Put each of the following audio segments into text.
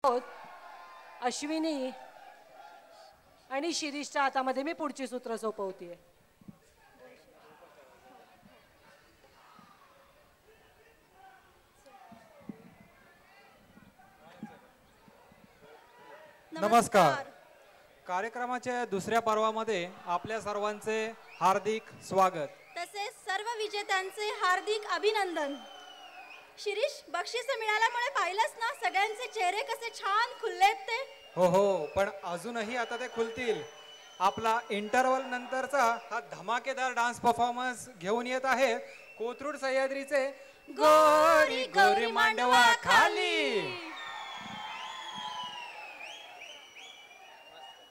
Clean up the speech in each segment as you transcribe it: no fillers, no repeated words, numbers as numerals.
अश्विनी आणि शिरीषच्या हातामध्ये मी पुढची सूत्र सोपवतेय. नमस्कार. कार्यक्रमाच्या दुसऱ्या पर्वामध्ये आपल्या सर्वांचे हार्दिक स्वागत. तसेच सर्व विजेत्यांचे हार्दिक अभिनंदन. शिरीष, बक्षीस मिळाल्यामुळे पाहिलंस ना सगळ्यांचे चेहरे कसे छान खुललेत ते. हो हो, पण अजूनही आता ते खुलतील. आपला इंटरव्हल नंतरचा हा धमाकेदार डान्स परफॉर्मन्स घेऊन येत आहे कोथरूड सह्याद्रीचे गोरी गोरी मांडवा खाली.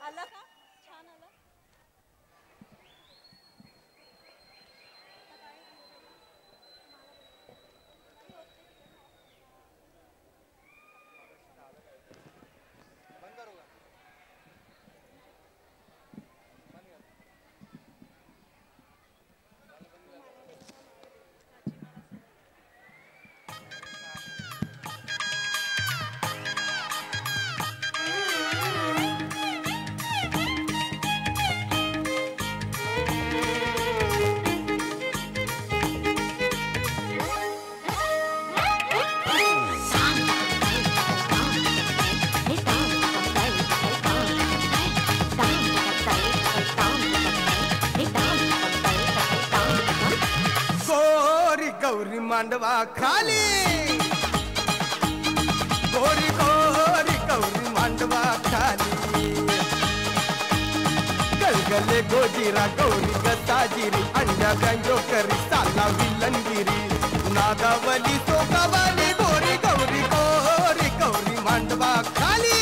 आला का? छान आला. गौरी मांडवा खाली, गोरी गोरी गौरी मांडवा खाली. गलगले गोजीरा गौरी गताजिरी अंड्या गंजोकरी साला विलंगिरी नागावली सोगावली गोरी गौरी गोरी गौरी मांडवा खाली.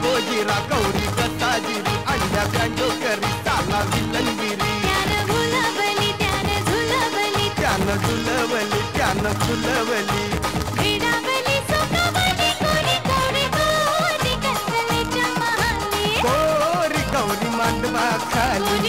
गोजीरा गौरी गताजिरी अंड्या गंजोकरी साला विलंगिरी त्यानं झुलवली त्यानं झुलवली मन फुलवली वीणावली सुखावली गोरी गोरी गोरी गंगलेच्या महाली गोरी गौरी मांडवा खाली